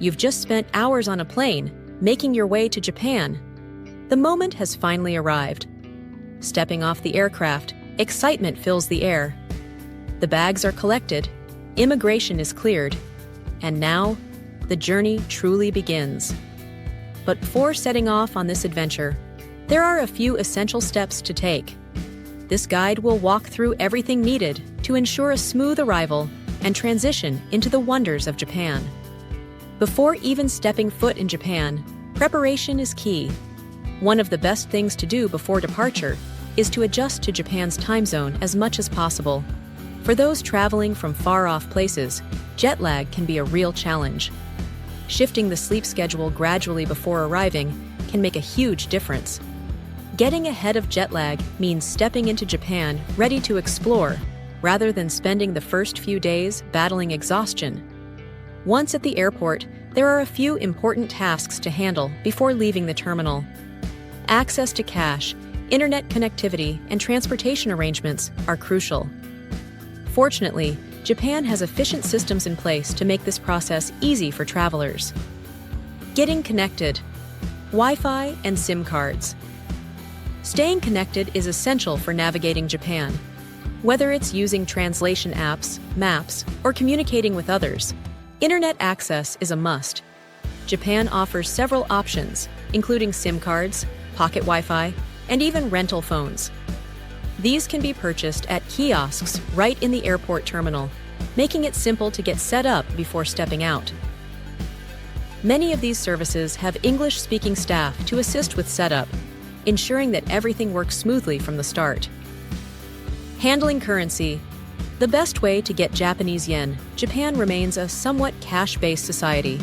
You've just spent hours on a plane, making your way to Japan. The moment has finally arrived. Stepping off the aircraft, excitement fills the air. The bags are collected, immigration is cleared, and now, the journey truly begins. But before setting off on this adventure, there are a few essential steps to take. This guide will walk through everything needed to ensure a smooth arrival and transition into the wonders of Japan. Before even stepping foot in Japan, preparation is key. One of the best things to do before departure is to adjust to Japan's time zone as much as possible. For those traveling from far-off places, jet lag can be a real challenge. Shifting the sleep schedule gradually before arriving can make a huge difference. Getting ahead of jet lag means stepping into Japan ready to explore, rather than spending the first few days battling exhaustion. Once at the airport, there are a few important tasks to handle before leaving the terminal. Access to cash, internet connectivity, and transportation arrangements are crucial. Fortunately, Japan has efficient systems in place to make this process easy for travelers. Getting connected, Wi-Fi and SIM cards. Staying connected is essential for navigating Japan. Whether it's using translation apps, maps, or communicating with others, internet access is a must. Japan offers several options, including SIM cards, pocket Wi-Fi, and even rental phones. These can be purchased at kiosks right in the airport terminal, making it simple to get set up before stepping out. Many of these services have English-speaking staff to assist with setup, ensuring that everything works smoothly from the start. Handling currency. The best way to get Japanese yen, Japan remains a somewhat cash-based society.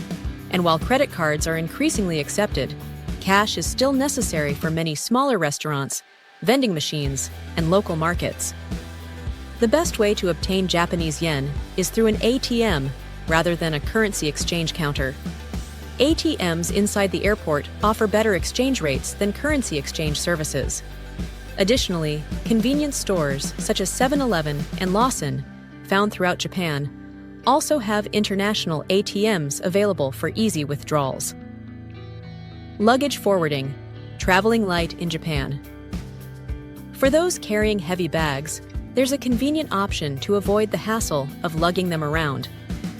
And while credit cards are increasingly accepted, cash is still necessary for many smaller restaurants, vending machines, and local markets. The best way to obtain Japanese yen is through an ATM rather than a currency exchange counter. ATMs inside the airport offer better exchange rates than currency exchange services. Additionally, convenience stores such as 7-Eleven and Lawson, found throughout Japan, also have international ATMs available for easy withdrawals. Luggage forwarding, traveling light in Japan. For those carrying heavy bags, there's a convenient option to avoid the hassle of lugging them around: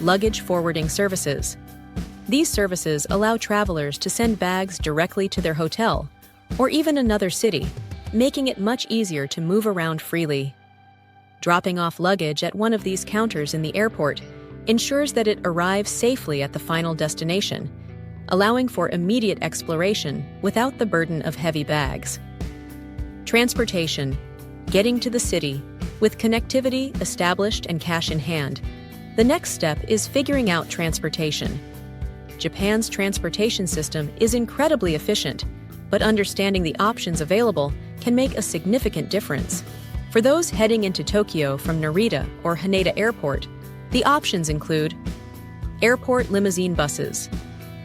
luggage forwarding services. These services allow travelers to send bags directly to their hotel or even another city, making it much easier to move around freely. Dropping off luggage at one of these counters in the airport ensures that it arrives safely at the final destination, allowing for immediate exploration without the burden of heavy bags. Transportation. Getting to the city. With connectivity established and cash in hand, the next step is figuring out transportation. Japan's transportation system is incredibly efficient, but understanding the options available can make a significant difference. For those heading into Tokyo from Narita or Haneda Airport, the options include airport limousine buses,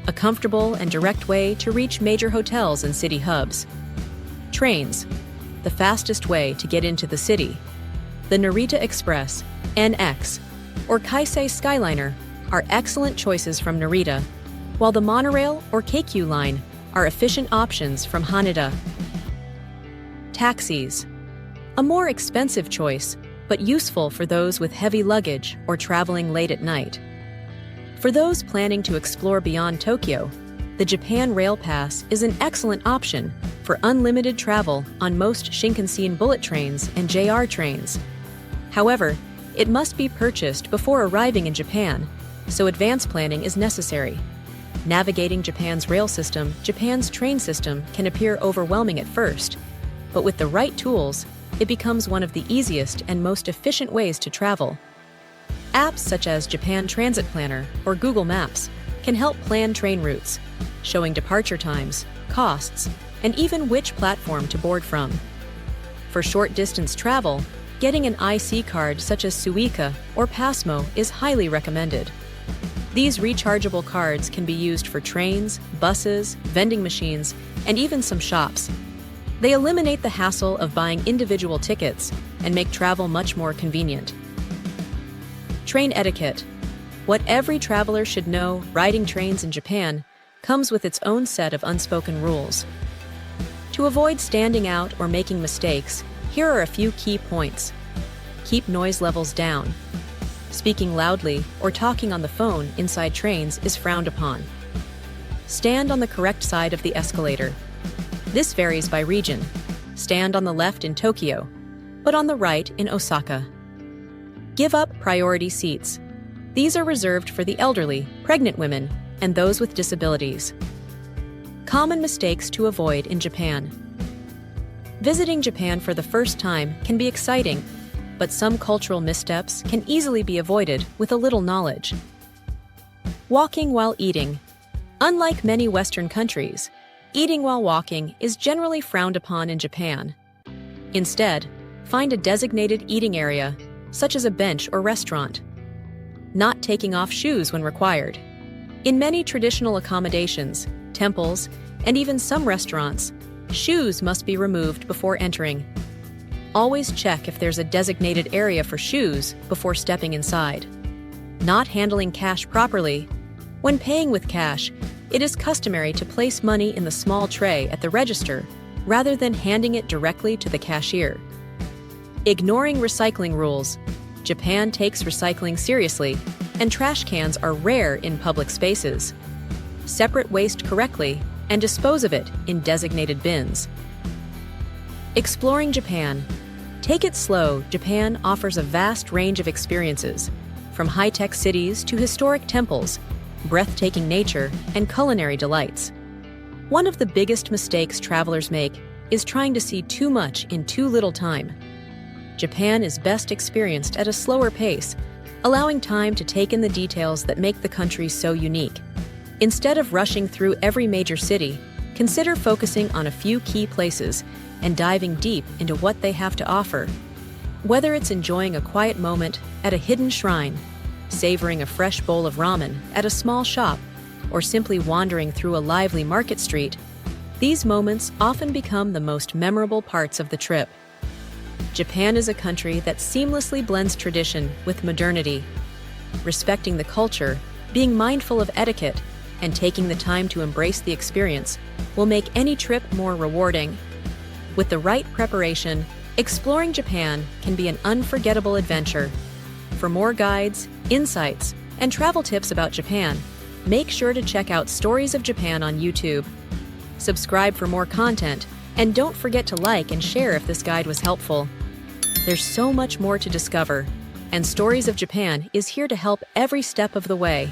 a comfortable and direct way to reach major hotels and city hubs. Trains, the fastest way to get into the city. The Narita Express, NX, or Keisei Skyliner are excellent choices from Narita, while the monorail or Keikyu line are efficient options from Haneda. Taxis, a more expensive choice, but useful for those with heavy luggage or traveling late at night. For those planning to explore beyond Tokyo, the Japan Rail Pass is an excellent option for unlimited travel on most Shinkansen bullet trains and JR trains. However, it must be purchased before arriving in Japan, so advance planning is necessary. Navigating Japan's rail system, Japan's train system can appear overwhelming at first, but with the right tools, it becomes one of the easiest and most efficient ways to travel. Apps such as Japan Transit Planner or Google Maps can help plan train routes, showing departure times, costs, and even which platform to board from. For short-distance travel, getting an IC card such as Suica or Passmo is highly recommended. These rechargeable cards can be used for trains, buses, vending machines, and even some shops. They eliminate the hassle of buying individual tickets and make travel much more convenient. Train etiquette. What every traveler should know, riding trains in Japan comes with its own set of unspoken rules. To avoid standing out or making mistakes, here are a few key points. Keep noise levels down. Speaking loudly or talking on the phone inside trains is frowned upon. Stand on the correct side of the escalator. This varies by region. Stand on the left in Tokyo, but on the right in Osaka. Give up priority seats. These are reserved for the elderly, pregnant women, and those with disabilities. Common mistakes to avoid in Japan. Visiting Japan for the first time can be exciting, but some cultural missteps can easily be avoided with a little knowledge. Walking while eating. Unlike many Western countries, eating while walking is generally frowned upon in Japan. Instead, find a designated eating area, such as a bench or restaurant. Not taking off shoes when required. In many traditional accommodations, temples, and even some restaurants, shoes must be removed before entering. Always check if there's a designated area for shoes before stepping inside. Not handling cash properly. When paying with cash, it is customary to place money in the small tray at the register rather than handing it directly to the cashier. Ignoring recycling rules. Japan takes recycling seriously, and trash cans are rare in public spaces. Separate waste correctly and dispose of it in designated bins. Exploring Japan. Take it slow. Japan offers a vast range of experiences, from high-tech cities to historic temples, breathtaking nature, and culinary delights. One of the biggest mistakes travelers make is trying to see too much in too little time. Japan is best experienced at a slower pace, allowing time to take in the details that make the country so unique. Instead of rushing through every major city, consider focusing on a few key places and diving deep into what they have to offer. Whether it's enjoying a quiet moment at a hidden shrine, savoring a fresh bowl of ramen at a small shop, or simply wandering through a lively market street, these moments often become the most memorable parts of the trip. Japan is a country that seamlessly blends tradition with modernity. Respecting the culture, being mindful of etiquette, and taking the time to embrace the experience will make any trip more rewarding. With the right preparation, exploring Japan can be an unforgettable adventure. For more guides, insights, and travel tips about Japan, make sure to check out Stories of Japan on YouTube. Subscribe for more content, and don't forget to like and share if this guide was helpful. There's so much more to discover, and Stories of Japan is here to help every step of the way.